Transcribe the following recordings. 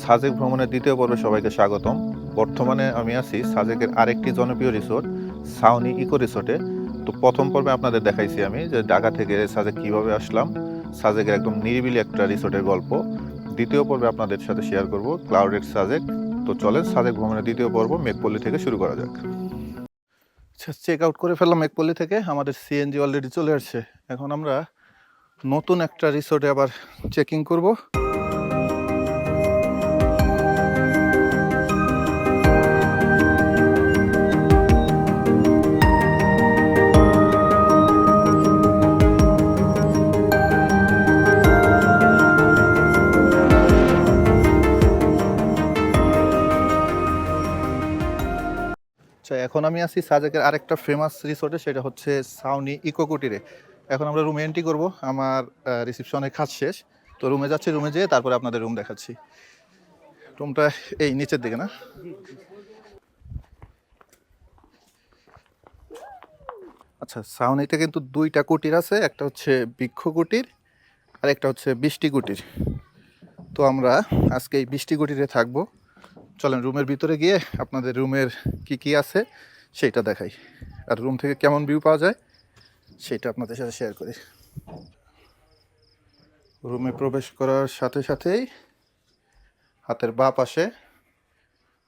সাজেক ভ্রমণের দ্বিতীয় পর্বে সবাইকে স্বাগতম। বর্তমানে আমি আছি সাজেকের আরেকটি জনপ্রিয় রিসোর্ট সাউনি ইকো রিসোর্টে। তো প্রথম পর্বে আপনাদের দেখাইছি আমি যে ঢাকা থেকে সাজেক কিভাবে আসলাম, সাজেকের একদম নিরিবিলি একটা রিসোর্টের গল্প। দ্বিতীয় পর্বে আপনাদের সাথে শেয়ার করব ক্লাউডেড সাজেক। তো চলেন সাজেক ভ্রমণের দ্বিতীয় পর্ব মেঘপল্লী থেকে শুরু করা যাক। আচ্ছা, চেক আউট করে ফেললাম মেঘপল্লী থেকে। আমাদের সিএনজি অলরেডি চলে আসছে। এখন আমরা নতুন একটা রিসোর্টে আবার চেকিং করব। আচ্ছা, এখন আমি আছি সাজেকের আরেকটা ফেমাস রিসোর্টে, সেটা হচ্ছে সাউনি ইকো কুটিরে। এখন আমরা রুমে এন্ট্রি করবো। আমার রিসেপশনের কাজ শেষ, তো রুমে যাচ্ছি। রুমে যেয়ে তারপরে আপনাদের রুম দেখাচ্ছি। রুমটা এই নিচের দিকে না? আচ্ছা, সাউনিতে কিন্তু দুইটা কুটির আছে, একটা হচ্ছে বৃক্ষ কুটির আর একটা হচ্ছে বৃষ্টি কুটির। তো আমরা আজকে এই বৃষ্টি কুটিরে থাকবো। চলেন রুমের ভিতরে গিয়ে আপনাদের রুমের কি কি আছে সেইটা দেখাই, আর রুম থেকে কেমন ভিউ পাওয়া যায় সেটা আপনাদের সাথে শেয়ার করি। রুমে প্রবেশ করার সাথে সাথেই হাতের বাঁ পাশে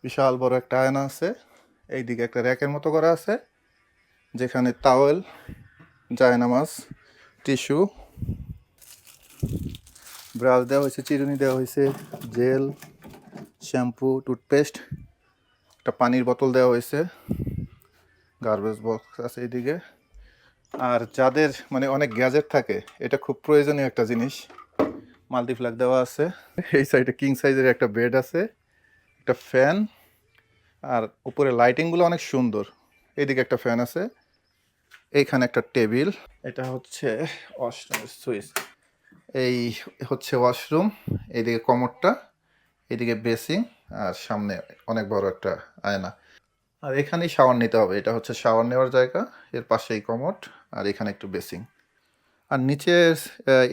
বিশাল বড় একটা আয়না আছে। এইদিকে একটা র্যাকের মতো করা আছে, যেখানে টাওয়েল, জায়নামাজ, টিস্যু, ব্রাশ দেওয়া হয়েছে, চিরুনি দেওয়া হয়েছে, জেল, শ্যাম্পু, টুথপেস্ট, একটা পানির বোতল দেওয়া হয়েছে, গার্বেজ বক্স আছে এইদিকে। আর যাদের মানে অনেক গ্যাজেট থাকে, এটা খুব প্রয়োজনীয় একটা জিনিস, মাল্টিপ্লাগ দেওয়া আছে। এই সাইডে কিং সাইজের একটা বেড আছে, একটা ফ্যান, আর উপরে লাইটিংগুলো অনেক সুন্দর। এইদিকে একটা ফ্যান আছে, এইখানে একটা টেবিল। এটা হচ্ছে ওয়াশরুমের সুইচ। এই হচ্ছে ওয়াশরুম। এইদিকে কমোডটা, এইদিকে বেসিং, আর সামনে অনেক বড় একটা আয়না। আর এখানেই শাওয়ার নিতে হবে, এটা হচ্ছে শাওয়ার নেওয়ার জায়গা। এর পাশেই কমোড, আর এখানে একটু বেসিং। আর নিচে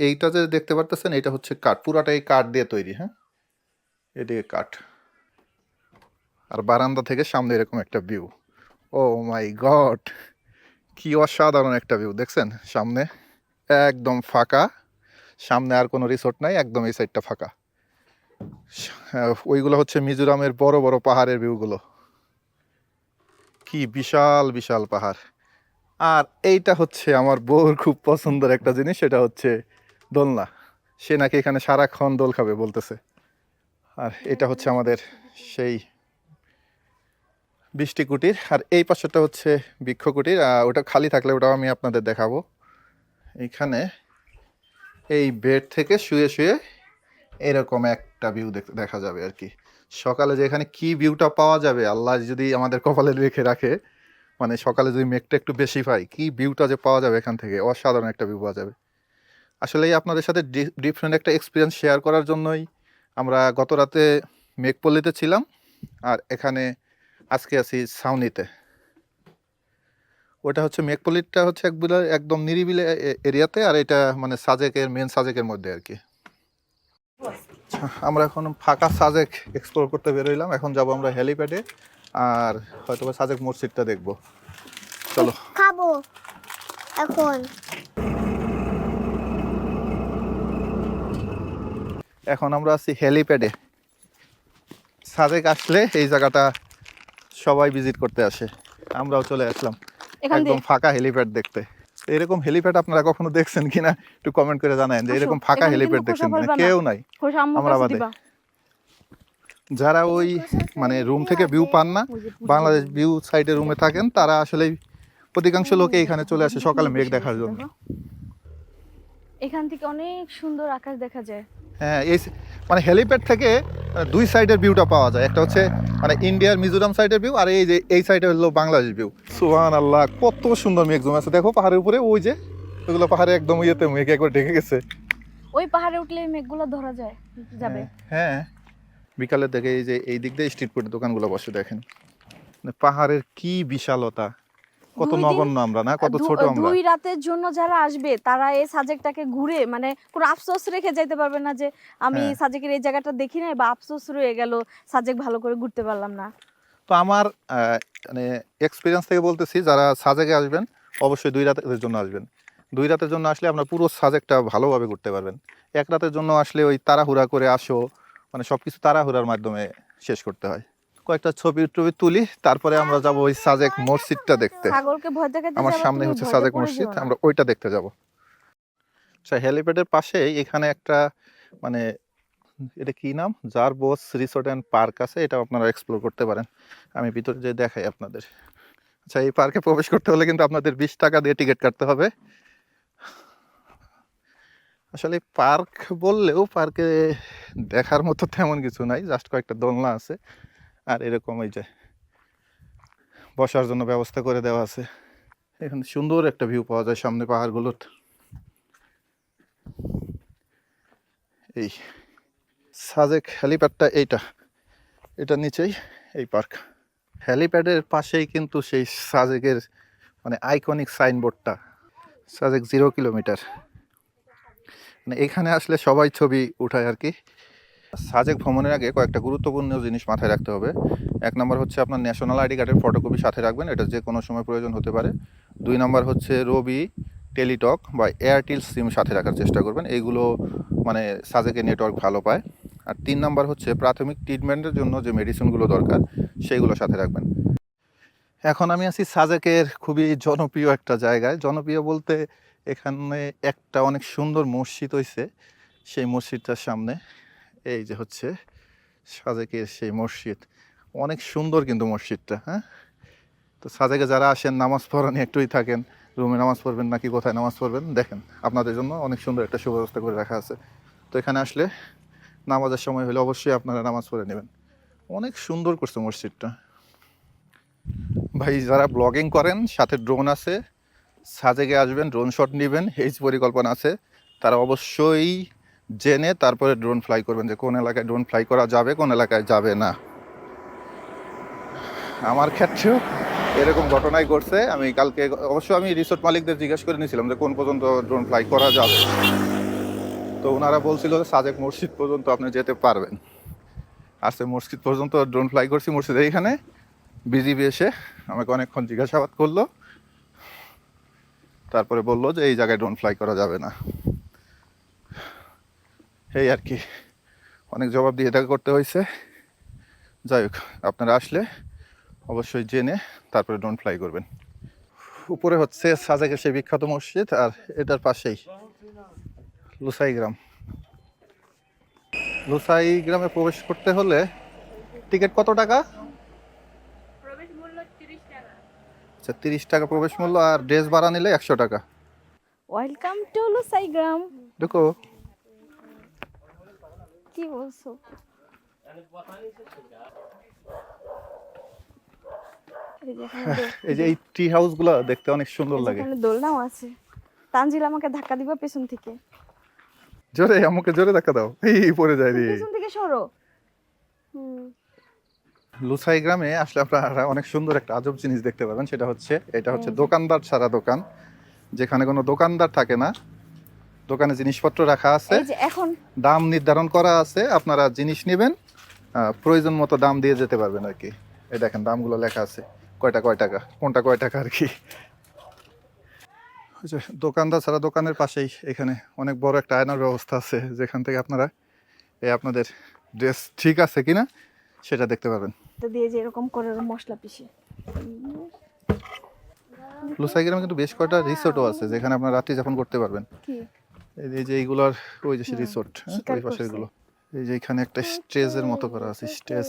এইটা যে দেখতে পারতেছেন, এটা হচ্ছে কাঠ, পুরাটাই কাঠ দিয়ে তৈরি। হ্যাঁ, এদিকে কাঠ। আর বারান্দা থেকে সামনে এরকম একটা ভিউ। ও মাই গড, কি অসাধারণ একটা ভিউ দেখছেন। সামনে একদম ফাঁকা, সামনে আর কোনো রিসোর্ট নাই, একদম এই সাইডটা ফাঁকা। ওইগুলো হচ্ছে মিজোরামের বড় বড় পাহাড়ের ভিউগুলো, কি বিশাল বিশাল পাহাড়। আর এইটা হচ্ছে আমার বউর খুব পছন্দের একটা জিনিস, সেটা হচ্ছে দোলনা। সে নাকি এখানে সারাক্ষণ দোল খাবে বলতেছে। আর এটা হচ্ছে আমাদের সেই বৃষ্টি কুটির। আর এই পাশেরটা হচ্ছে বৃক্ষ কুটির। ওটা খালি থাকলে ওটাও আমি আপনাদের দেখাবো। এইখানে এই বেড থেকে শুয়ে শুয়ে এরকম একটা ভিউ দেখা যাবে আর কি। সকালে যে এখানে কি ভিউটা পাওয়া যাবে, আল্লাহ যদি আমাদের কপালে রেখে রাখে, মানে সকালে যদি মেঘটা একটু বেশি পাই, কি ভিউটা যে পাওয়া যাবে এখান থেকে, অসাধারণ একটা ভিউ পাওয়া যাবে। আসলে আপনাদের সাথে ডিফারেন্ট একটা এক্সপিরিয়েন্স শেয়ার করার জন্যই আমরা গত রাতে মেঘপল্লীতে ছিলাম, আর এখানে আজকে আছি সাউনিতে। ওটা হচ্ছে মেঘপল্লীটা হচ্ছে একদম নিরিবিলি এরিয়াতে, আর এটা মানে সাজেকের মেন সাজেকের মধ্যে আর কি। আমরা এখন ফাঁকা সাজেক এক্সপ্লোর করতে বেরোইলাম। এখন যাব আমরা হেলিপ্যাডে, আর হয়তো বা সাজেক মসজিদটা দেখবো। চলো খাবো এখন। এখন আমরা আছি হেলিপ্যাডে। সাজেক আসলে এই জায়গাটা সবাই ভিজিট করতে আসে, আমরাও চলে আসলাম একদম ফাঁকা হেলিপ্যাড দেখতে। এরকম হেলিপ্যাড আপনারা কখনো দেখছেন কিনা একটু কমেন্ট করে জানায়েন, যে এরকম ফাঁকা হেলিপ্যাড দেখছেন কিনা। কেউ নাই, আমরা বাদে। যারা ওই মানে রুম থেকে ভিউ পান না, বাংলাদেশ ভিউ সাইডে রুমে থাকেন, তারা আসলে অধিকাংশ লোকে এখানে চলে আসে সকালে মেঘ দেখার জন্য। এখান থেকে অনেক সুন্দর আকাশ দেখা যায়। হ্যাঁ, এই মানে হেলিপ্যাড থেকে দুই সাইডের ভিউটা পাওয়া যায়। একটা হচ্ছে মানে ইন্ডিয়ার মিজোরাম সাইডের ভিউ, আর এই যে এই সাইডে হলো বাংলাদেশ ভিউ। সুবহানাল্লাহ, কত সুন্দর মেঘ জমে আছে দেখো পাহাড়ের উপরে। ওই যে ওইগুলো পাহাড়ে একদম ইয়েতে মেঘ একবার ঢেকে গেছে। ওই পাহাড়ে উঠলে মেঘগুলো ধরা যায় যাবে। হ্যাঁ, বিকালের দিকে এই যে এই দিক দিয়ে স্ট্রিট ফুডের দোকানগুলো বসে দেখেন, মানে পাহাড়ের কি বিশালতা। কত 2 দিন, নগণ্য আমরা না, কত ছোট আমরা। 2 রাতের জন্য যারা আসবে তারা এই সাজেকটাকে ঘুরে মানে কোনো আফসোস রেখে যাইতে পারবে না যে আমি হ্যাঁ। সাজেকের এই জায়গাটা দেখি নাই বা আফসোস রয়ে গেল সাজেক ভালো করে ঘুরতে পারলাম না। তো আমার মানে এক্সপিরিয়েন্স থেকে বলতেছি, যারা সাজেকে আসবেন অবশ্যই 2 রাতের জন্য আসবেন। 2 রাতের জন্য আসলে আপনার পুরো সাজেকটা ভালোভাবে ঘুরতে পারবেন। 1 রাতের জন্য আসলে ওই তাড়াহুড়া করে আসো, মানে সব কিছু তাড়াহুড়ার মাধ্যমে শেষ করতে হয়। কয়েকটা ছবি টবি তুলি, তারপরে আমরা যাব ওই সাজেক মসজিদটা দেখতে। ছাগলকে ভয় দেখাতে আমার যাবা, সামনে তুমি হচ্ছে ভয়তে সাজেক পড়ে মসজিদ, যেও না। আমরা ওইটা দেখতে যাব। আচ্ছা, হেলিপ্যাডের পাশেই এখানে একটা মানে এটা কি নাম, জারবোস রিসোর্ট অ্যান্ড পার্ক আছে, এটা আপনারা এক্সপ্লোর করতে পারেন। আমি ভিতরে যে দেখাই আপনাদের। আচ্ছা, এই পার্কে প্রবেশ করতে হলে কিন্তু আপনাদের 20 টাকা দিয়ে টিকিট কাটতে হবে। আসলে পার্ক বললেও পার্কে দেখার মতো তেমন কিছু নাই, জাস্ট কয়েকটা দোলনা আছে আর এরকম এই যে বসার জন্য ব্যবস্থা করে দেওয়া আছে। এখানে সুন্দর একটা ভিউ পাওয়া যায় সামনে পাহাড়গুলোর। এই সাজেক হ্যালিপ্যাডটা এটার নিচেই এই পার্ক। হ্যালিপ্যাডের পাশেই কিন্তু সেই সাজেকের মানে আইকনিক সাইনবোর্ডটা, সাজেক 0 কিলোমিটার। মানে এখানে আসলে সবাই ছবি উঠায় আর কি। সাজেক ভ্রমণের আগে কয়েকটা গুরুত্বপূর্ণ জিনিস মাথায় রাখতে হবে। 1 নম্বর হচ্ছে আপনার ন্যাশনাল আইডি কার্ডের ফটোকপি সাথে রাখবেন, এটা যে কোনো সময় প্রয়োজন হতে পারে। 2 নম্বর হচ্ছে রবি, টেলিটক বা এয়ারটেল সিম সাথে রাখার চেষ্টা করবেন, এইগুলো মানে সাজেকে নেটওয়ার্ক ভালো পায়। আর 3 নম্বর হচ্ছে প্রাথমিক ট্রিটমেন্টের জন্য যে মেডিসিনগুলো দরকার সেইগুলো সাথে রাখবেন। এখন আমি আছি সাজেকের খুবই জনপ্রিয় একটা জায়গায়। জনপ্রিয় বলতে এখানে একটা অনেক সুন্দর মসজিদ হয়েছে, সেই মসজিদটার সামনে। এই যে হচ্ছে সাজেকের সেই মসজিদ, অনেক সুন্দর কিন্তু মসজিদটা। হ্যাঁ, তো সাজেকে যারা আসেন নামাজ পড়া নিয়ে একটুই থাকেন, রুমে নামাজ পড়বেন নাকি কোথায় নামাজ পড়বেন, দেখেন আপনাদের জন্য অনেক সুন্দর একটা সুব্যবস্থা করে রাখা আছে। তো এখানে আসলে নামাজের সময় হলে অবশ্যই আপনারা নামাজ পড়ে নেবেন। অনেক সুন্দর করছে মসজিদটা। ভাই, যারা ব্লগিং করেন সাথে ড্রোন আছে, সাজেকে আসবেন, ড্রোন শট নেবেন, এই পরিকল্পনা আছে, তারা অবশ্যই জেনে তারপরে ড্রোন ফ্লাই করবেন যে কোন এলাকায় ড্রোন ফ্লাই করা যাবে, কোন এলাকায় যাবে না। আমার ক্ষেত্রেও এরকম ঘটনাই ঘটছে। আমি কালকে অবশ্য আমি রিসোর্ট মালিকদের জিজ্ঞেস করে নিয়েছিলাম যে কোন পর্যন্ত ড্রোন ফ্লাই করা যাবে, তো ওনারা বলছিল যে সাজেক মসজিদ পর্যন্ত আপনি যেতে পারবেন। আজকে মসজিদ পর্যন্ত ড্রোন ফ্লাই করছি, মসজিদের এইখানে বিজিবি এসে আমাকে অনেকক্ষণ জিজ্ঞাসাবাদ করলো, তারপরে বললো যে এই জায়গায় ড্রোন ফ্লাই করা যাবে না। এই আর কি, অনেক জবাব দিয়ে এটা করতে হয়েছে। যাই হোক, আপনারা আসলে অবশ্যই জেনে তারপরে ড্রোন ফ্লাই করবেন। উপরে হচ্ছে সাজেকের সেই বিখ্যাত মসজিদ, আর এটার পাশেই লুসাই গ্রাম। লুসাই গ্রামে প্রবেশ করতে হলে টিকিট কত টাকা? আচ্ছা, 30 টাকা প্রবেশ মূল্য, আর ড্রেস ভাড়া নিলে 100 টাকা। Welcome to Lusaigram. দেখো কি বলছো? এই যে এখানে এই যে এই ট্রি হাউসগুলো দেখতে অনেক সুন্দর লাগে। এখানে দোলনাও আছে। তানজিল আমাকে ধাক্কা দিবা পেছন থেকে। জোরে, আমাকে জোরে ধাক্কা দাও, এই পড়ে যায় রে। পেছন থেকে সরো। লুসাই গ্রামে আসলে আপনারা অনেক সুন্দর একটা আজব জিনিস দেখতে পাবেন, সেটা হচ্ছে এটা হচ্ছে দোকানদার ছাড়া দোকান, যেখানে কোনো দোকানদার থাকে না, দোকানে জিনিসপত্র রাখা আছে, এই যে এখন দাম নির্ধারণ করা আছে, আপনারা জিনিস নেবেন, প্রয়োজন মতো দাম দিয়ে যেতে পারবেন আর কি। এই দেখেন দামগুলো লেখা আছে, কয় টাকা, কোনটা কয় টাকা আর কি। ওই যে দোকানদার ছাড়া দোকানের পাশেই এখানে অনেক বড় একটা আয়নার ব্যবস্থা আছে, যেখান থেকে আপনারা আপনাদের ড্রেস ঠিক আছে কিনা সেটা দেখতে পাবেন। তো দিয়ে যে এরকম করে মশলা পিষে। লুসাই গ্রামে কিন্তু বেশ কয়টা রিসোর্টও আছে যেখানে আপনারা রাত্রি যাপন করতে পারবেন। কি এই যে এইগুলার ওই যে রিসোর্ট, শিকার ওই পাশের করছে। গুলো, এই যে এখানে একটা স্টেজের মতো করা আছে, স্টেজ,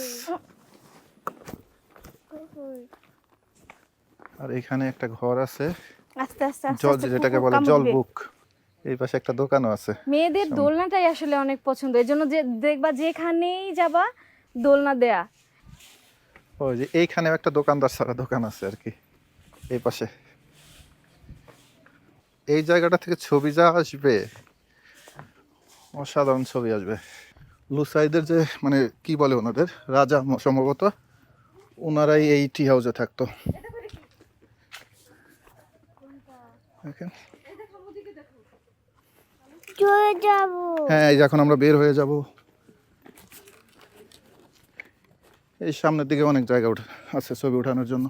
আর এখানে একটা ঘর আছে আস্তে আস্তে আস্তে জল, আস্তে যেটাকে কুকুর বলে কামড় জল দিবে। বুক। এই পাশে একটা দোকানও আছে। মেয়েদের দোলনাটাই আসলে অনেক পছন্দ, এর জন্য যে দেখবা যেখানেই যাবা দোলনা দেয়া। ওই যে এইখানে একটা দোকানদার ছাড়া দোকান আছে আর কি এই পাশে। এই জায়গাটা থেকে ছবি যা আসবে, অসাধারণ ছবি আসবে। লুসাইদের যে মানে কি বলে ওনাদের রাজা সম্ভবত, ওনারাই এই টি হাউসে থাকতো। দেখেন চলে যাব। হ্যাঁ এই যে এখন আমরা বের হয়ে যাব। এই সামনের দিকে অনেক জায়গা আছে ছবি ওঠানোর জন্য,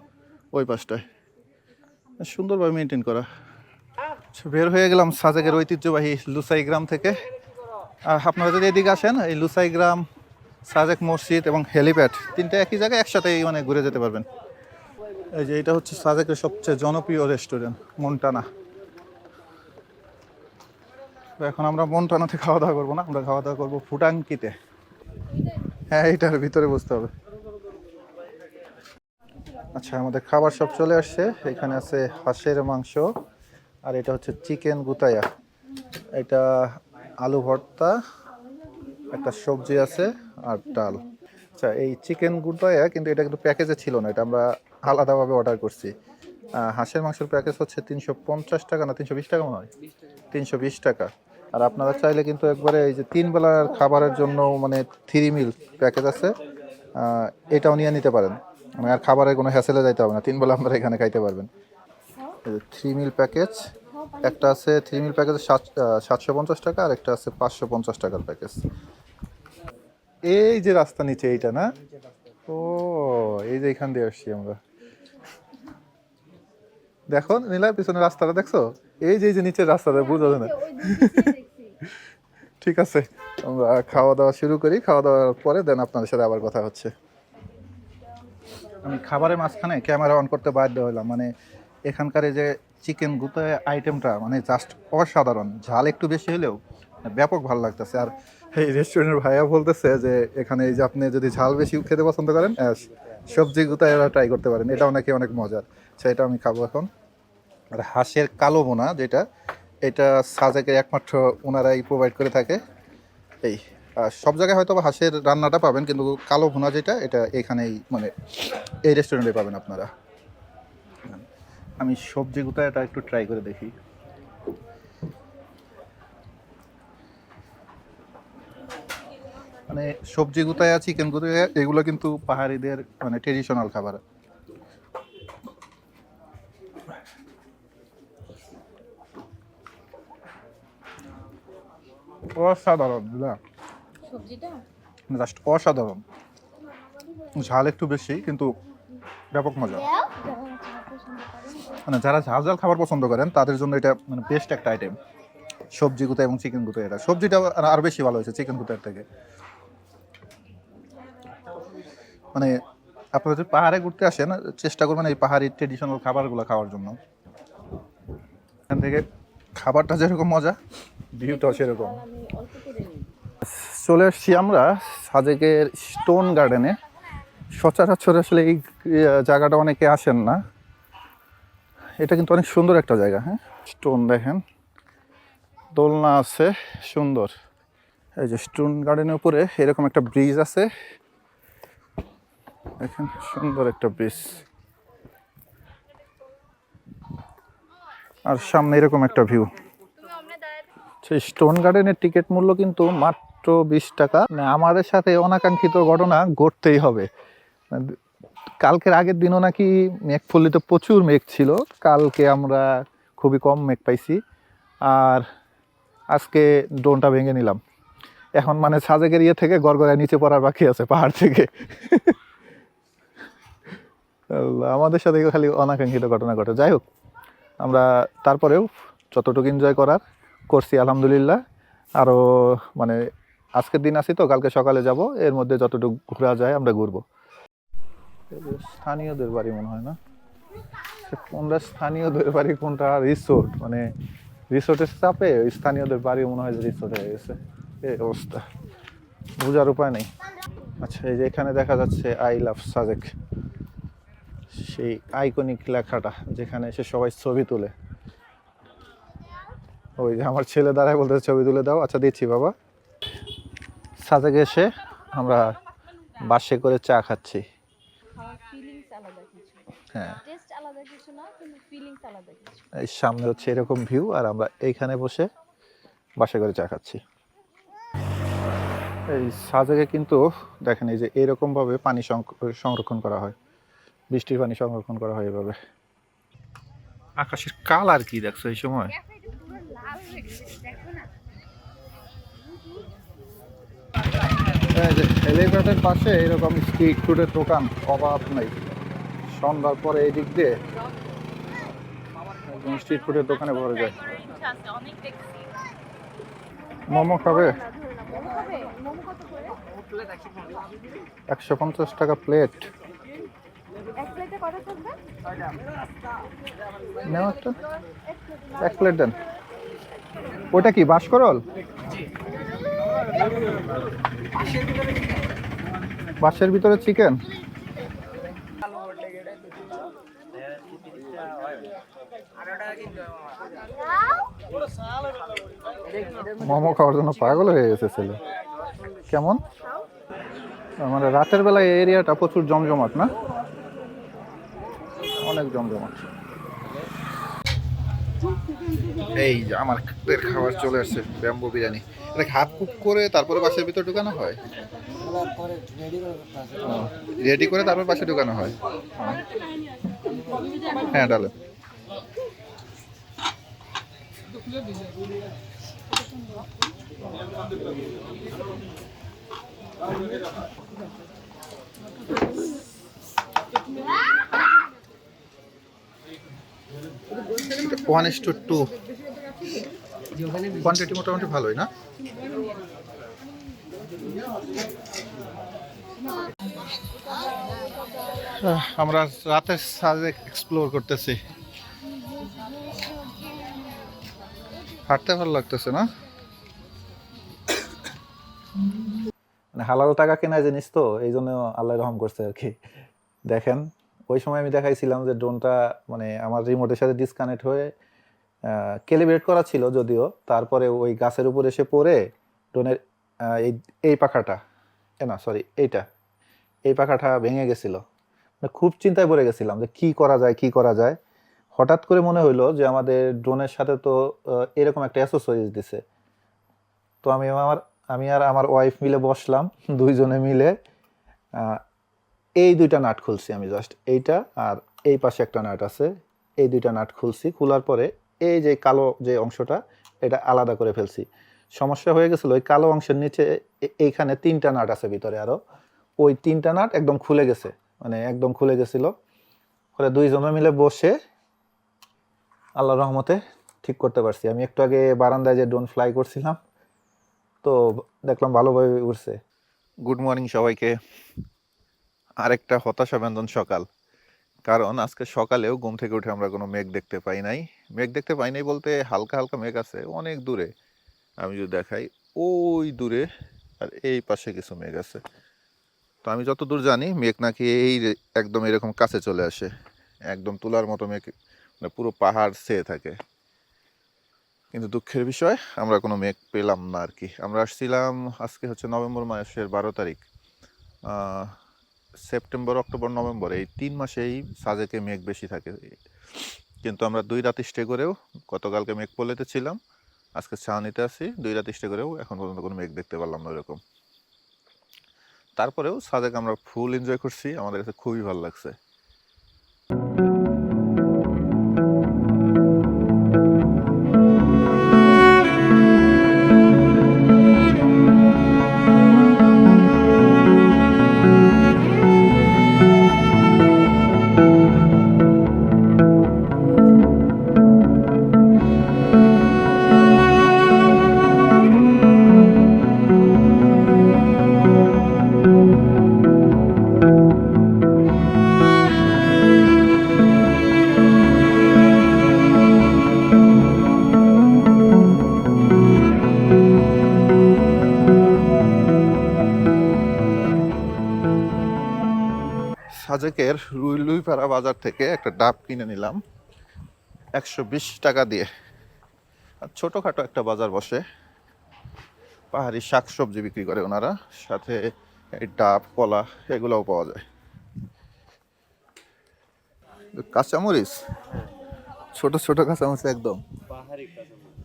ওই পাশটায় সুন্দরভাবে মেনটেন করা। বের হয়ে গেলাম সাজেকের ঐতিহ্যবাহী লুসাই গ্রাম থেকে। আর আপনারা যদি এদিকে আসেন, এই লুসাই গ্রাম, সাজেক মসজিদ এবং হেলিপ্যাড তিনটে একই জায়গায় একসাথেই মানে ঘুরে যেতে পারবেন। এই যে এটা হচ্ছে সাজেকের সবচেয়ে জনপ্রিয় রেস্টুরেন্ট মন্টানা। তো এখন আমরা মন্টানাতে খাওয়া দাওয়া করবো না, আমরা খাওয়া দাওয়া করবো ফুটাঙ্কিতে। হ্যাঁ এইটার ভিতরে বসতে হবে। আচ্ছা আমাদের খাবার সব চলে আসছে। এখানে আছে হাঁসের মাংস, আর এটা হচ্ছে চিকেন গুতায়া, এটা আলু ভর্তা, একটা সবজি আছে আর ডাল। আচ্ছা এই চিকেন গুতায়া কিন্তু এটা কিন্তু প্যাকেজে ছিল না, এটা আমরা আলাদাভাবে অর্ডার করছি। হাঁসের মাংসের প্যাকেজ হচ্ছে 350 টাকা না 320 টাকা মনে হয়, 320 টাকা। আর আপনারা চাইলে কিন্তু একবারে এই যে 3 বেলার খাবারের জন্য মানে 3 মিল প্যাকেজ আছে, এটাও নিয়ে নিতে পারেন। মানে আর খাবারের কোনো হ্যাসেলে যাইতে হবে না, 3 বেলা আপনারা এখানে খাইতে পারবেন। 3 মিল প্যাকেজ, একটা আছে 3 মিল প্যাকেজ 750 টাকা, আর একটা আছে 550 টাকার প্যাকেজ। এই যে রাস্তা নিচে এইটা না, ও এই যে এখান দিয়ে আসছি আমরা। দেখো নীলা পিছনে রাস্তাটা দেখছো, এই যে নিচের রাস্তাটা বোঝা যায় না। ঠিক আছে আমরা খাওয়া দাওয়া শুরু করি, খাওয়া দাওয়ার পরে দেন আপনাদের সাথে আবার কথা হচ্ছে। আমি খাবারের মাঝখানে ক্যামেরা অন করতে বাধ্য হলাম, মানে এখানকার এই যে চিকেন গুতে আইটেমটা মানে জাস্ট অসাধারণ। ঝাল একটু বেশি হলেও ব্যাপক ভালো লাগতেছে। আর এই রেস্টুরেন্টের ভাইয়া বলতেছে যে এখানে এই যে আপনি যদি ঝাল বেশি খেতে পছন্দ করেন, সবজি গুতা এরা ট্রাই করতে পারেন, এটা অনেকে অনেক মজার। সেটা আমি খাবো এখন। আর হাঁসের কালো বোনা যেটা, এটা সাজেকের একমাত্র ওনারাই প্রোভাইড করে থাকে। এই সব জায়গায় হয়তো হাঁসের রান্নাটা পাবেন, কিন্তু কালো ভুনা যেটা, এটা এখানেই মানে এই রেস্টুরেন্টে পাবেন আপনারা। আমি সবজি গুতা এটা একটু ট্রাই করে দেখি। মানে সবজি গুতায়া, চিকেন গুতায়া এগুলো কিন্তু পাহাড়িদের মানে ট্রেডিশনাল খাবার। অসাধারণ, সবজিটা জাস্ট অসাধারণ। ঝাল একটু বেশি কিন্তু ব্যাপক মজা। মানে যারা ঝাল ঝাল খাবার পছন্দ করেন তাদের জন্য এটা মানে বেস্ট একটা আইটেম, সবজি গুতা এবং চিকেন গুতা। এটা সবজিটা আর বেশি ভালো হয়েছে চিকেন গুতার থেকে। মানে আপনারা যদি পাহাড়ে ঘুরতে আসেন, চেষ্টা করবেন এই পাহাড়ি ট্রেডিশনাল খাবারগুলো খাওয়ার জন্য। এখান থেকে খাবারটা যেরকম মজা, ভিউটাও সেরকম। চলে আসছি আমরা সাজেকের স্টোন গার্ডেনে। সচরাচর আসলে এই জায়গাটা অনেকে আসেন না, এটা কিন্তু অনেক সুন্দর একটা জায়গা। হ্যাঁ স্টোন দেখেন, দোলনা আছে সুন্দর। এই যে স্টোন গার্ডেনের উপরে এরকম একটা ব্রিজ আছে, দেখেন সুন্দর একটা ব্রিজ। আর সামনে এরকম একটা ভিউ। সেই স্টোন গার্ডেনের টিকিট মূল্য কিন্তু মাত্র 20 টাকা। আমাদের সাথে অনাকাঙ্ক্ষিত ঘটনা ঘটতেই হবে। কালকের আগের দিনও নাকি মেঘফুল্লিতে প্রচুর মেঘ ছিল, কালকে আমরা খুবই কম মেঘ পাইছি। আর আজকে ড্রোনটা ভেঙে নিলাম, এখন মানে সাজেকের ইয়ে থেকে গড়গড়ায় নিচে পড়ার বাকি আছে পাহাড় থেকে। আমাদের সাথে খালি অনাকাঙ্ক্ষিত ঘটনা ঘটে। যাই হোক, আমরা তারপরেও যতটুকু এনজয় করার করছি আলহামদুলিল্লাহ। আরও মানে আজকের দিন আছি তো, কালকে সকালে যাব, এর মধ্যে যতটুকু ঘোরা যায় আমরা ঘুরবো। স্থানীয়দের বাড়ি মনে হয় না, কোনটা স্থানীয়দের বাড়ি কোনটা রিসোর্ট, মানে রিসোর্টের চাপে ওই স্থানীয়দের বাড়ি মনে হয় যে রিসোর্ট হয়ে গেছে। এই অবস্থা, বোঝার উপায় নেই। আচ্ছা এই যে এখানে দেখা যাচ্ছে আই লাভ সাজেক, সেই আইকনিক লেখাটা যেখানে এসে সবাই ছবি তুলে। ওই যে আমার ছেলে দাঁড়ায় বলতে ছবি তুলে দাও। আচ্ছা দিচ্ছি বাবা। সাজেকে এসে আমরা বাসে করে চা খাচ্ছি। হ্যাঁ এই সামনে হচ্ছে এরকম ভিউ, আর আমরা এইখানে বসে বাসে করে চা খাচ্ছি। এই সাজেকে কিন্তু দেখেন এই যে এরকম ভাবে পানি সংরক্ষণ করা হয়, বৃষ্টির পানি সংরক্ষণ করা হয় এভাবে। আকাশের কালার কি দেখছো এই সময়? এই যে হেলিপ্যাডের পাশে এরকম স্ট্রিট ফুডের দোকান অভাব নাই। সন্ধ্যার পরে এই দিক দিয়ে স্ট্রিট ফুডের দোকানে ভরে যায়। মোমো খাবে? 150 টাকা প্লেট। নেও একটা, এক প্লেট দেন। ওটা কি বাঁশকরল? বাঁশের ভিতরে চিকেন। মোমো খাওয়ার জন্য পাগল হয়ে গেছে ছেলে। কেমন মানে রাতের বেলায় এই এরিয়াটা প্রচুর জমজমাট না? অনেক জমজমাট। এই যে আমার খাবার চলে আসছে, ব্যাম্বো বিরিয়ানি। এটা হাত কুক করে তারপরে বাসের ভিতর ঢুকানো হয়? রেডি করে তারপর বাসে ঢুকানো হয়? হ্যাঁ ডালে। One is to two, quantity মোটামুটি ভালোই না? আমরা রাতের সাজেক এক্সপ্লোর করতেছি। হাঁটতে ভালো লাগতেছে না? মানে হালাল টাকা কেনা জিনিস তো, এই জন্য আল্লাহ রহম করছে আর কি। দেখেন ওই সময় আমি দেখাইছিলাম যে ড্রোনটা মানে আমার রিমোটের সাথে ডিসকানেক্ট হয়ে ক্যালিব্রেট করা ছিল যদিও, তারপরে ওই গাছের উপর এসে পড়ে ড্রোনের এই পাখাটা না সরি এই পাখাটা ভেঙে গেছিল। মানে খুব চিন্তায় পড়ে গেছিলাম যে কি করা যায়। হঠাৎ করে মনে হইলো যে আমাদের ড্রোনের সাথে তো এরকম একটা অ্যাসেসরিজ দিছে। তো আমি আর আমার ওয়াইফ মিলে বসলাম, দুইজনে মিলে এই দুইটা নাট খুলছি আমি, জাস্ট এইটা আর এই পাশে একটা নাট আছে, এই দুইটা নাট খুলছি। খোলার পরে এই যে কালো যে অংশটা এটা আলাদা করে ফেলছি। সমস্যা হয়ে গেছিল ওই কালো অংশের নিচে এইখানে 3টা নাট আছে ভিতরে, আরো ওই 3টা নাট একদম খুলে গেছে, মানে একদম খুলে গেছিল। পরে দুইজনে মিলে বসে আল্লাহর রহমতে ঠিক করতে পারছি। আমি একটু আগে বারান্দায় যে ড্রোন ফ্লাই করছিলাম তো দেখলাম ভালোভাবে উঠছে। গুড মর্নিং সবাইকে। আরেকটা হতাশাব্যঞ্জক সকাল, কারণ আজকে সকালেও ঘুম থেকে উঠে আমরা কোনো মেঘ দেখতে পাই নাই বলতে হালকা হালকা মেঘ আছে অনেক দূরে। আমি যদি দেখাই ওই দূরে আর এই পাশে কিছু মেঘ আছে। তো আমি যত দূর জানি মেঘ নাকি এই একদম এরকম কাছে চলে আসে, একদম তুলার মতো মেঘ, মানে পুরো পাহাড় ছেয়ে থাকে। কিন্তু দুঃখের বিষয় আমরা কোনো মেঘ পেলাম না আর কি। আমরা আসছিলাম আজকে হচ্ছে নভেম্বর মাসের 12 তারিখ। সেপ্টেম্বর, অক্টোবর, নভেম্বর এই 3 মাসেই সাজেকে মেঘ বেশি থাকে। কিন্তু আমরা 2 রাত স্টে করেও, গতকালকে মেঘ পলেতে ছিলাম, আজকে ছাউনিতে আছি, 2 রাত স্টে করেও এখন পর্যন্ত কোনো মেঘ দেখতে পারলাম না এরকম। তারপরেও সাজেক আমরা ফুল এনজয় করছি, আমাদের কাছে খুবই ভালো লাগছে। সাজেকের রুইলুইপাড়া বাজার থেকে একটা ডাব কিনে নিলাম 120 টাকা দিয়ে। আর ছোটোখাটো একটা বাজার বসে, পাহাড়ি শাকসবজি বিক্রি করে ওনারা, সাথে এই ডাব, কলা এগুলোও পাওয়া যায়। কাঁচামরিচ, ছোট ছোট কাঁচামরিচ, একদম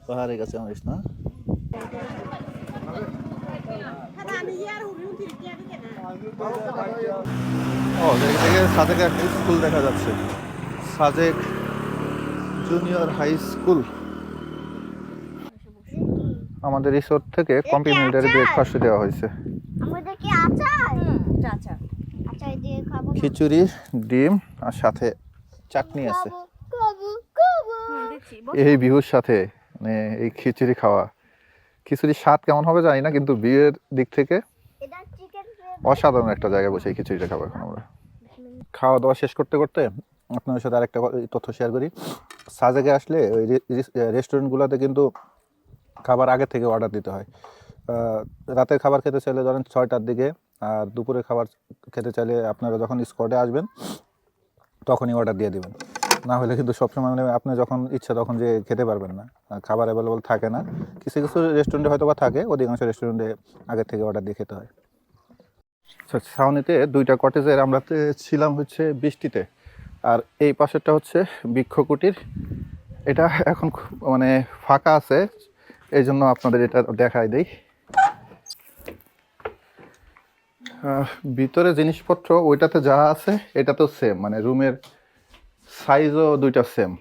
পাহাড়ি কাঁচামরিচ না? ও দেখে সাজেক একটা স্কুল দেখা যাচ্ছে, সাজেক জুনিয়র হাই স্কুল। আমাদের রিসোর্ট থেকে কমপ্লিমেন্টারি ব্রেকফাস্ট দেওয়া হয়েছে। আমাদের কি আচার? আচ্ছা আচার দিয়ে খাবো না? খিচুড়ি, ডিম আর সাথে চাটনি আছে। খাবো খাবো। দিচ্ছি এই ভিউর সাথে মানে এই খিচুড়ি খাওয়া, খিচুড়ির স্বাদ কেমন হবে জানি না, কিন্তু ভিউয়ের দিক থেকে এটা চিকেন অসাধারণ একটা জায়গায় বসে এই খিচুড়িটা খাবো এখন আমরা। খাওয়া দাওয়া শেষ করতে করতে আপনাদের সাথে আরেকটা তথ্য শেয়ার করি। সাজেকে আসলে ওই রেস্টুরেন্টগুলোতে কিন্তু খাবার আগে থেকে অর্ডার দিতে হয়। রাতের খাবার খেতে চাইলে ধরেন 6টার দিকে, আর দুপুরে খাবার খেতে চাইলে আপনারা যখন স্পটে আসবেন তখনই অর্ডার দিয়ে দেবেন। না হলে কিন্তু সবসময় মানে আপনি যখন ইচ্ছা তখন যে খেতে পারবেন না, খাবার অ্যাভেলেবল থাকে না। কিছু কিছু রেস্টুরেন্টে হয়তো বা থাকে, অধিকাংশ রেস্টুরেন্টে আগের থেকে অর্ডার দিয়ে খেতে হয়। ছাউনিতে 2টা কটেজের আমরা ছিলাম হচ্ছে বৃষ্টিতে, আর এই পাশেরটা হচ্ছে বৃক্ষকুটির। এটা এখন মানে ফাঁকা আছে, এই জন্য আপনাদের এটা দেখাই দেই। ভিতরে জিনিসপত্র ওইটাতে যা আছে এটাতেও সেম, মানে রুমের সাইজও 2টা সেম।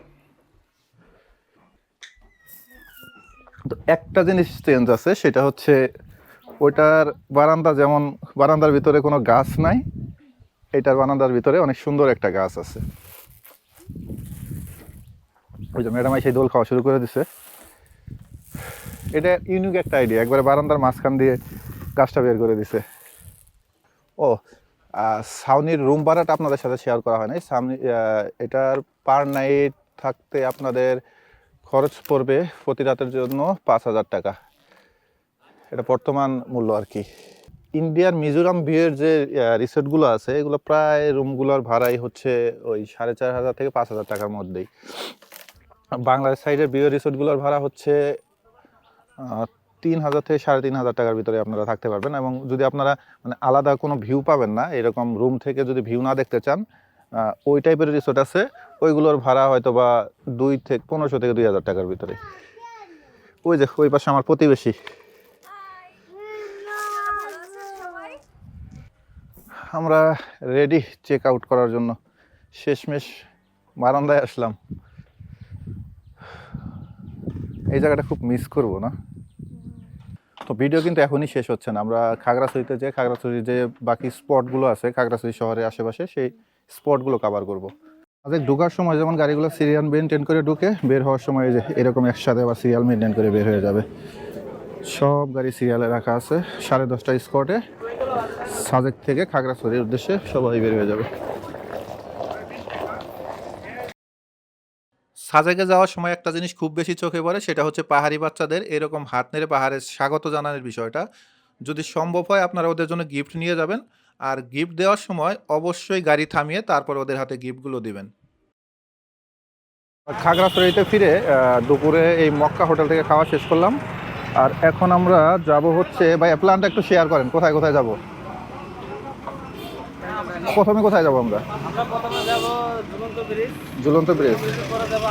তো একটা জিনিস চেঞ্জ আছে, সেটা হচ্ছে ওইটার বারান্দা, যেমন বারান্দার ভিতরে কোনো গাছ নাই, এটার বারান্দার ভিতরে অনেক সুন্দর একটা গাছ আছে। ওই যে ম্যাডাম সেই দোল খাওয়া শুরু করে দিছে। এটা ইউনিক একটা আইডিয়া, একবারে বারান্দার মাঝখান দিয়ে গাছটা বের করে দিছে। ও ছাউনির রুম ভাড়াটা আপনাদের সাথে শেয়ার করা হয় নাই। এটার পার নাইট থাকতে আপনাদের খরচ পড়বে প্রতি রাতের জন্য 5,000 টাকা। এটা বর্তমান মূল্য আর কি। ইন্ডিয়ার মিজোরাম ভিউয়ের যে রিসোর্টগুলো আছে, এগুলো প্রায় রুমগুলোর ভাড়াই হচ্ছে ওই 4,500 থেকে 5,000 টাকার মধ্যেই। বাংলাদেশ সাইডের ভিউ রিসোর্টগুলোর ভাড়া হচ্ছে 3,000 থেকে 3,500 টাকার ভিতরে আপনারা থাকতে পারবেন। এবং যদি আপনারা মানে আলাদা কোনো ভিউ পাবেন না, এরকম রুম থেকে যদি ভিউ না দেখতে চান, ওই টাইপের রিসোর্ট আছে, ওইগুলোর ভাড়া হয়তো বা 1,500 থেকে 2,000 টাকার ভিতরে। ওই যে ওই পাশে আমার প্রতিবেশী। আমরা রেডি চেক আউট করার জন্য, শেষমেশ বারান্দায় আসলাম। এই জায়গাটা খুব মিস করব না। তো ভিডিও কিন্তু এখনই শেষ হচ্ছে না, আমরা খাগড়াছড়িতে যে খাগড়াছড়ির যে বাকি স্পটগুলো আছে খাগড়াছড়ি শহরের আশেপাশে, সেই স্পটগুলো কভার করব। আজকে ঢোকার সময় যেমন গাড়িগুলো সিরিয়াল মেনটেন করে ঢুকে, বের হওয়ার সময় যে এরকম একসাথে আবার সিরিয়াল মেনটেন করে বের হয়ে যাবে। সব গাড়ি সিরিয়ালে রাখা আছে। 10:30 স্পটে সাজেক থেকে খাগড়াছড়ির উদ্দেশ্যে সবাই বের হয়ে যাবে। সাজেকে যাওয়ার সময় একটা জিনিস খুব বেশি চোখে পড়ে, সেটা হচ্ছে পাহাড়ি বাচ্চাদের এরকম হাত নেড়ে পাহাড়ে স্বাগত জানানোর বিষয়টা। যদি সম্ভব হয় আপনারা ওদের জন্য গিফট নিয়ে যাবেন, আর গিফট দেওয়ার সময় অবশ্যই গাড়ি থামিয়ে তারপর ওদের হাতে গিফটগুলো দিবেন। খাগড়াছড়িতে ফিরে দুপুরে এই মক্কা হোটেল থেকে খাওয়া শেষ করলাম, আর এখন আমরা যাব হচ্ছে, ভাই প্ল্যানটা একটু শেয়ার করেন, কোথায় কোথায় যাব? প্রথমে কোথায় যাব আমরা? প্রথমে যাব ঝুলন্ত ব্রিজ, ঝুলন্ত ব্রিজ, পরে যাব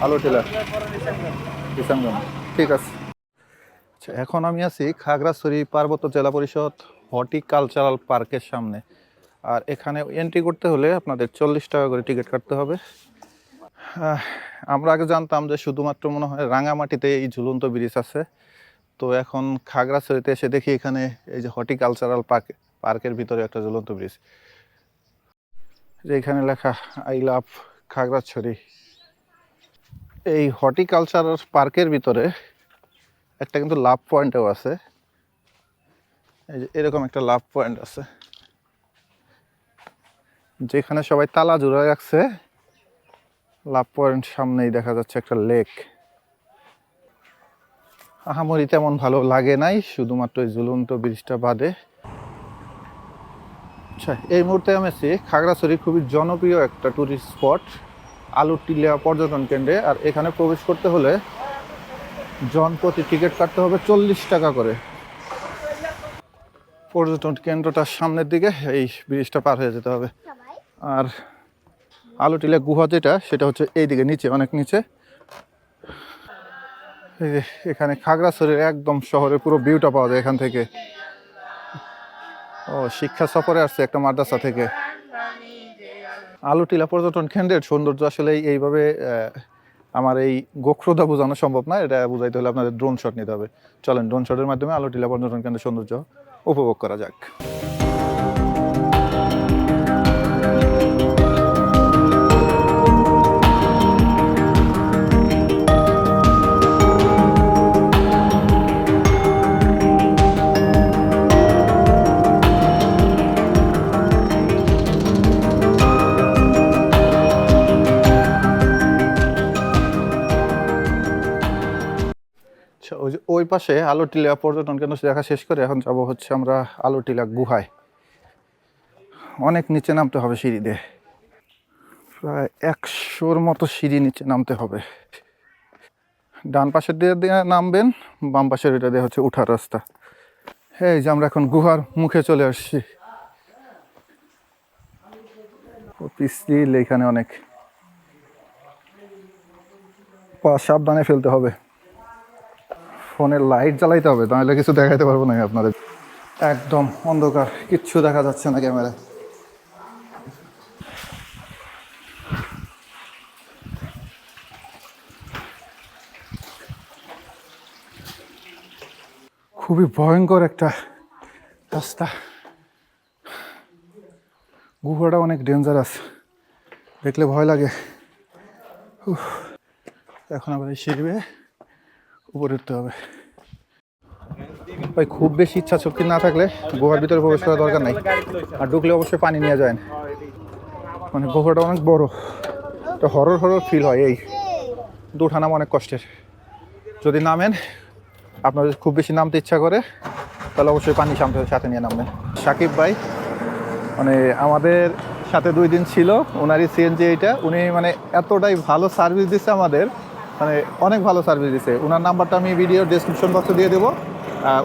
আলুটিলা, পরে রিসেন্টগঞ্জ। কিষানগঞ্জ। ঠিক আছে। আচ্ছা, এখন আমি আছি খাগড়াছড়ি পার্বত্য জেলা পরিষদ হর্টিকালচারাল পার্কের সামনে। আর এখানে এন্ট্রি করতে হলে আপনাদের 40 টাকা করে টিকিট কাটতে হবে। আমরা আগে জানতাম যে শুধুমাত্র মনে হয় রাঙামাটিতে এই ঝুলন্ত ব্রিজ আছে, তো এখন খাগড়াছড়িতে এসে দেখি এখানে এই যে হর্টিকালচারাল পার্কের ভিতরে একটা ঝুলন্ত ব্রিজ, যেখানে লেখা আই লাভ খাগড়াছড়ি। এই হর্টিকালচারাল পার্কের ভিতরে একটা কিন্তু লাভ পয়েন্টও আছে, এই যে এরকম একটা লাভ পয়েন্ট আছে, যেখানে সবাই তালা জুড়ে রাখছে। লাভ পয়েন্ট সামনেই দেখা যাচ্ছে একটা লেক। আহামরি তেমন ভালো লাগে নাই, শুধুমাত্র এই ঝুলন্ত ব্রিজটা বাদে। আচ্ছা, এই মুহূর্তে আমি আছি খাগড়াছড়ি খুবই জনপ্রিয় একটা টুরিস্ট স্পট আলুটিলা পর্যটন কেন্দ্রে। আর এখানে প্রবেশ করতে হলে জনপ্রতি টিকিট কাটতে হবে 40 টাকা করে। পর্যটন কেন্দ্রটার সামনের দিকে এই ব্রিজটা পার হয়ে যেতে হবে। আর আলুটিলা গুহা যেটা, সেটা হচ্ছে এই দিকে নিচে, অনেক নিচে। এই যে এখানে খাগড়াছড়ির একদম শহরের পুরো ভিউটা পাওয়া যায় এখান থেকে। ও শিক্ষা সফরে আসছে একটা মাদ্রাসা থেকে। আলুটিলা পর্যটন কেন্দ্রের সৌন্দর্য আসলে এইভাবে আমার এই গোখরোদা বোঝানো সম্ভব না, এটা বোঝাইতে হলে আপনাদের ড্রোন শট নিতে হবে। চলেন ড্রোন শটের মাধ্যমে আলোটিলা পর্যটন কেন্দ্রের সৌন্দর্য উপভোগ করা যাক। আচ্ছা, ওই পাশে আলোটিলা পর্যটন কেন্দ্র দেখা শেষ করে এখন যাব হচ্ছে আমরা আলোটিলা গুহায়। অনেক নিচে নামতে হবে সিঁড়ি দিয়ে, প্রায় 100-র মতো সিঁড়ি নিচে নামতে হবে। ডান পাশের দিয়ে নামবেন, বাম পাশের এটা দিয়ে হচ্ছে উঠার রাস্তা। এই যে আমরা এখন গুহার মুখে চলে আসছি। পিচ্ছিল এখানে অনেক, পা সাবধানে ফেলতে হবে, ফোনের লাইট জ্বালাইতে হবে, তাহলে কিছু দেখাইতে পারবো না আপনাদের। একদম অন্ধকার, কিচ্ছু দেখা যাচ্ছে না ক্যামেরায়। খুবই ভয়ঙ্কর একটা রাস্তা, গুহাটা অনেক ডেঞ্জারাস, দেখলে ভয় লাগে। এখন আবার এই সিঁড়ি বেয়ে উপরে উঠতে হবে। ভাই খুব বেশি ইচ্ছা শক্তি না থাকলে গুহার ভিতরে প্রবেশ করার দরকার নাই, আর ঢুকলে অবশ্যই পানি নিয়ে যায়। মানে গুহাটা অনেক বড়, তো হরর ফিল হয়। এই দুঠা নাম অনেক কষ্টের। যদি নামেন, আপনার যদি খুব বেশি নামতে ইচ্ছা করে তাহলে অবশ্যই পানি সাথে নিয়ে নামবেন। সাকিব ভাই মানে আমাদের সাথে 2 দিন ছিল, ওনারই সিএনজি এইটা। উনি মানে এতটাই ভালো সার্ভিস দিচ্ছে আমাদের, মানে অনেক ভালো সার্ভিস দিচ্ছে। ওনার নাম্বারটা আমি ভিডিওর ডেসক্রিপশন বক্সে দিয়ে দেবো,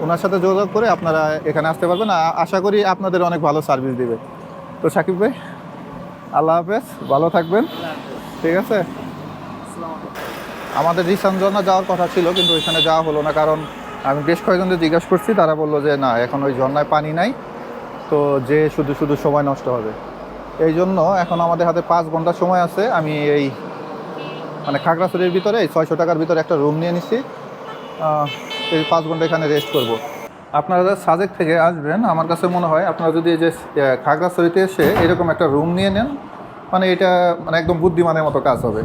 ওনার সাথে যোগাযোগ করে আপনারা এখানে আসতে পারবেন। আশা করি আপনাদের অনেক ভালো সার্ভিস দিবে। তো সাকিব ভাই, আল্লাহ হাফেজ, ভালো থাকবেন, ঠিক আছে। আমাদের রিসান ঝর্ণা যাওয়ার কথা ছিল, কিন্তু ওইখানে যাওয়া হলো না, কারণ আমি বেশ কয়েকজনকে জিজ্ঞাসা করছি, তারা বললো যে না, এখন ওই ঝর্ণায় পানি নাই, তো যে শুধু সময় নষ্ট হবে। এই জন্য এখন আমাদের হাতে 5 ঘন্টা সময় আছে। আমি এই মানে খাগড়াছড়ির ভিতরে 600 টাকার ভিতরে একটা রুম নিয়ে নিছি। এই 5 ঘন্টা এখানে রেস্ট করব। আপনারা যারা সাজেক থেকে আসবেন, আমার কাছে মনে হয় আপনারা যদি এই যে খাগড়াছড়িতে এসে এরকম একটা রুম নিয়ে নেন, মানে এটা মানে একদম বুদ্ধিমানের মতো কাজ হবে।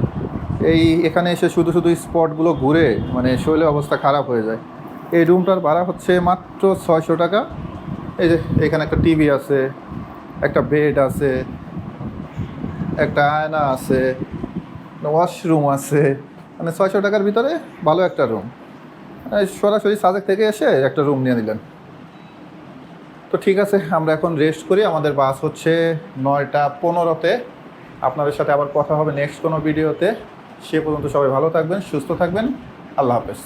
এখানে এসে শুধু স্পটগুলো ঘুরে মানে শরীরের অবস্থা খারাপ হয়ে যায়। এই রুমটার ভাড়া হচ্ছে মাত্র 600 টাকা। এই যে এখানে একটা টিভি আছে, একটা বেড আছে, একটা আয়না আছে, ওয়াশরুম আছে, মানে 600 টাকার ভিতরে ভালো একটা রুম। সরাসরি সাজেক থেকে এসে একটা রুম নিয়ে নিলেন। তো ঠিক আছে, আমরা এখন রেস্ট করি। আমাদের বাস হচ্ছে 9টা 15-তে। আপনাদের সাথে আবার কথা হবে নেক্সট কোনো ভিডিওতে। সে পর্যন্ত সবাই ভালো থাকবেন, সুস্থ থাকবেন। আল্লাহ হাফেজ।